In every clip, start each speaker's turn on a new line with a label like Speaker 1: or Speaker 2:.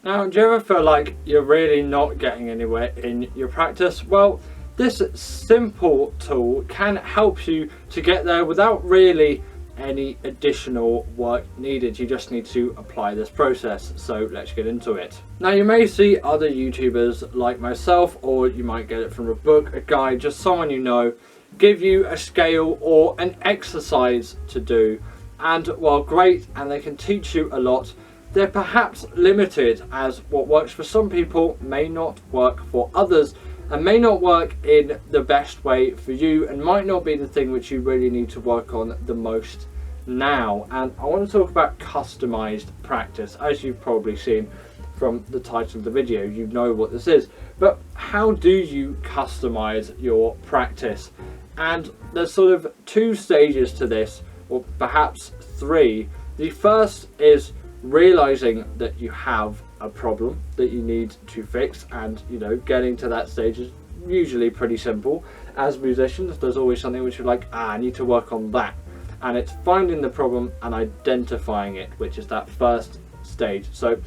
Speaker 1: Now, do you ever feel like you're really not getting anywhere in your practice? Well, this simple tool can help you to get there without really any additional work needed. You just need to apply this process. So let's get into it. Now, you may see other YouTubers like myself, or you might get it from a book, a guide, just someone you know, give you a scale or an exercise to do. And while great, and they can teach you a lot, they're perhaps limited, as what works for some people may not work for others, and may not work in the best way for you, and might not be the thing which you really need to work on the most now. And I want to talk about customized practice. As you've probably seen from the title of the video, you know what this is. But how do you customize your practice? And there's sort of two stages to this, or perhaps three. The first is realizing that you have a problem that you need to fix, and getting to that stage is usually pretty simple. As musicians, there's always something which you're like, I need to work on that, and it's finding the problem and identifying it, which is that first stage. So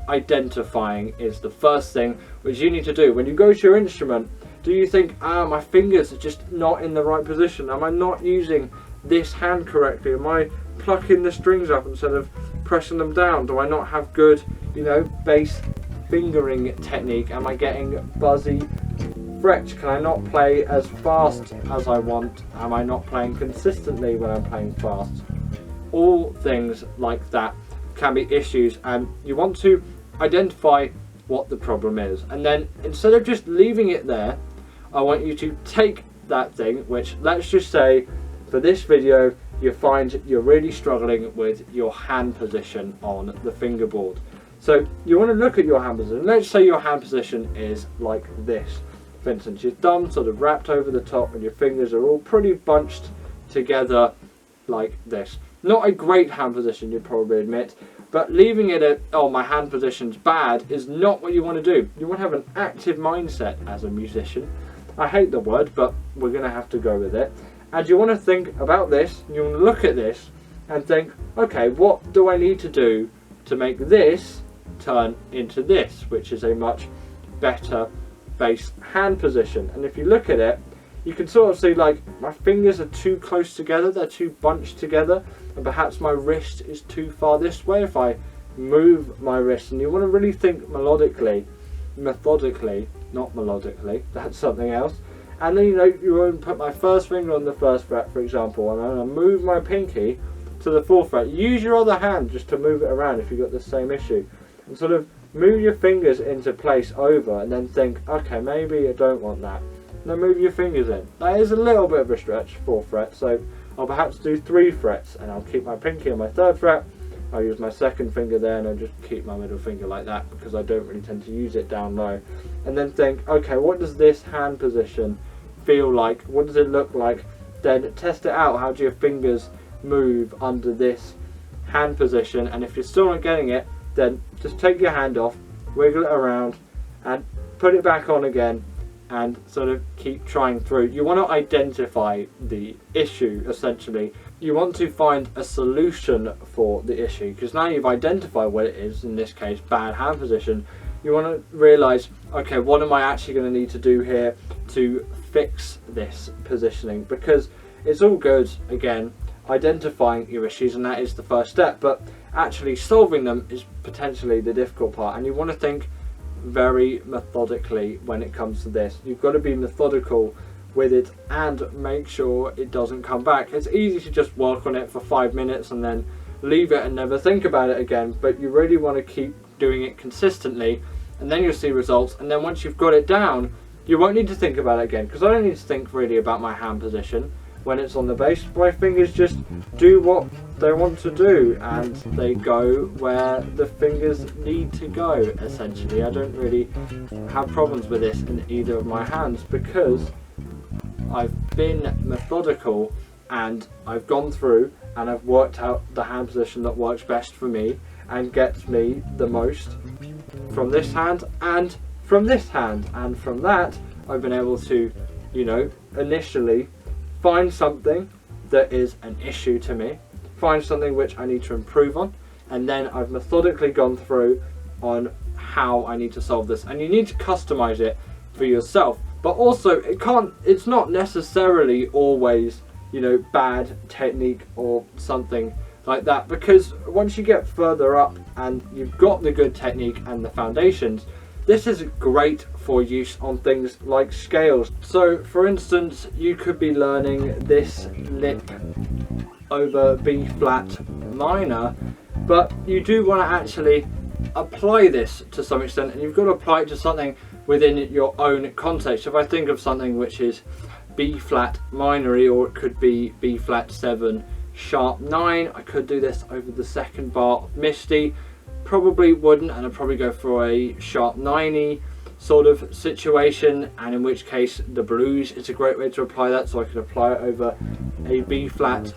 Speaker 1: identifying is the first thing which you need to do. When you go to your instrument, do you think, my fingers are just not in the right position? Am I not using this hand correctly? Am I plucking the strings up instead of pressing them down? Do I not have good, bass fingering technique? Am I getting buzzy frets? Can I not play as fast as I want? Am I not playing consistently when I'm playing fast? All things like that can be issues, and you want to identify what the problem is. And then, instead of just leaving it there, I want you to take that thing, which, let's just say for this video, you find you're really struggling with your hand position on the fingerboard. So you want to look at your hand position. Let's say your hand position is like this. For instance, your thumb sort of wrapped over the top and your fingers are all pretty bunched together like this. Not a great hand position, you'd probably admit, but leaving it at, oh, my hand position's bad, is not what you want to do. You want to have an active mindset as a musician. I hate the word, but we're going to have to go with it. And you want to think about this, you want to look at this and think, okay, what do I need to do to make this turn into this, which is a much better bass hand position? And if you look at it, you can sort of see, like, my fingers are too close together, they're too bunched together, and perhaps my wrist is too far this way if I move my wrist. And you want to really think methodically, not melodically, that's something else. And then you want to put my first finger on the first fret, for example, and I'm going to move my pinky to the fourth fret. Use your other hand just to move it around if you've got the same issue, and sort of move your fingers into place over, and then think, okay, maybe I don't want that. And then move your fingers in. That is a little bit of a stretch, 4 frets, so I'll perhaps do 3 frets, and I'll keep my pinky on my 3rd fret. I'll use my 2nd finger there, and I'll just keep my middle finger like that, because I don't really tend to use it down low. And then think, okay, what does this hand position feel like? What does it look like? Then test it out. How do your fingers move under this hand position? And if you're still not getting it, then just take your hand off, wiggle it around, and put it back on again, and sort of keep trying through. You want to identify the issue, essentially. You want to find a solution for the issue, because now you've identified what it is, in this case bad hand position. You want to realise, okay, what am I actually going to need to do here to fix this positioning? Because it's all good, again, identifying your issues, and that is the first step, but actually solving them is potentially the difficult part. And you want to think very methodically when it comes to this. You've got to be methodical with it and make sure it doesn't come back. It's easy to just work on it for 5 minutes and then leave it and never think about it again, but you really want to keep doing it consistently, and then you'll see results. And then once you've got it down, you won't need to think about it again, because I don't need to think really about my hand position when it's on the bass. My fingers just do what they want to do, and they go where the fingers need to go, essentially. I don't really have problems with this in either of my hands, because I've been methodical and I've gone through and I've worked out the hand position that works best for me and gets me the most from this hand and from this hand. And from that, I've been able to, initially find something that is an issue to me, find something which I need to improve on, and then I've methodically gone through on how I need to solve this, and you need to customize it for yourself. But also, it's not necessarily always, you know, bad technique or something like that, because once you get further up and you've got the good technique and the foundations, this is great for use on things like scales. So for instance, you could be learning this lick over B flat minor, but you do want to actually apply this to some extent, and you've got to apply it to something within your own context. So if I think of something which is B flat minor, or it could be B flat 7 sharp 9, I could do this over the second bar of Misty. Probably wouldn't, and I'd probably go for a sharp 9y sort of situation, and in which case the blues is a great way to apply that. So I could apply it over a B flat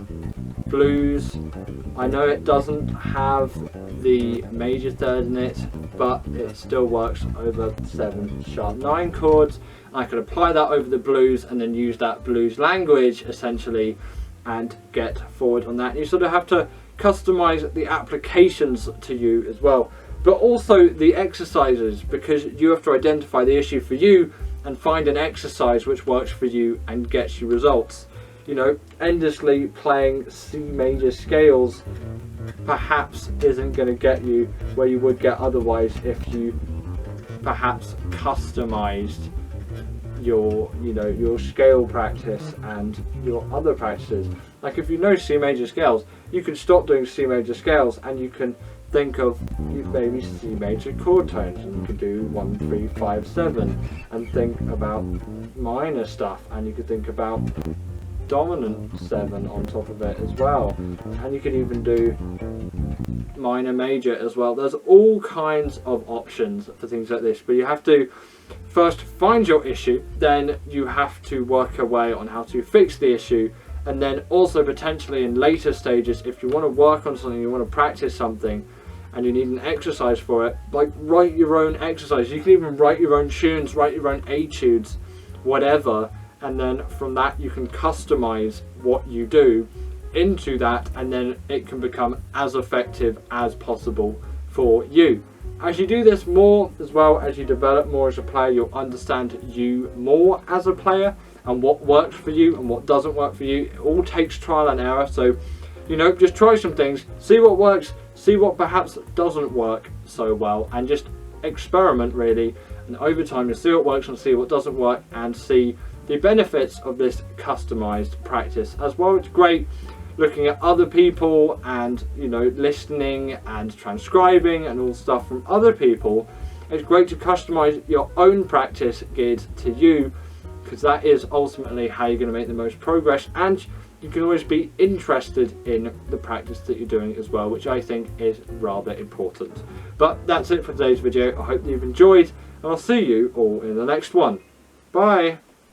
Speaker 1: blues. I know it doesn't have the major third in it, but it still works over 7 sharp 9 chords. I could apply that over the blues and then use that blues language essentially and get forward on that. You sort of have to customize the applications to you as well, but also the exercises, because you have to identify the issue for you and find an exercise which works for you and gets you results. You know, endlessly playing C major scales perhaps isn't going to get you where you would get otherwise if you perhaps customized your, you know, your scale practice and your other practices. Like if you know C major scales, you can stop doing C major scales and you can think of maybe C major chord tones, and you could do 1, 3, 5, 7 and think about minor stuff, and you could think about dominant 7 on top of it as well, and you could even do minor major as well. There's all kinds of options for things like this, but you have to first find your issue, then you have to work a way on how to fix the issue, and then also potentially in later stages, if you want to work on something, you want to practice something and you need an exercise for it, like write your own exercise. You can even write your own tunes, write your own etudes, whatever, and then from that you can customize what you do into that, and then it can become as effective as possible for you. As you do this more, as well as you develop more as a player, you'll understand you more as a player and what works for you and what doesn't work for you. It all takes trial and error, so you know, just try some things, see what works, see what perhaps doesn't work so well, and just experiment really, and over time you see what works and see what doesn't work, and see the benefits of this customized practice as well. It's great looking at other people and, you know, listening and transcribing and all stuff from other people. It's great to customize your own practice geared to you, because that is ultimately how you're going to make the most progress, and you can always be interested in the practice that you're doing as well, which I think is rather important. But that's it for today's video. I hope that you've enjoyed, and I'll see you all in the next one. Bye!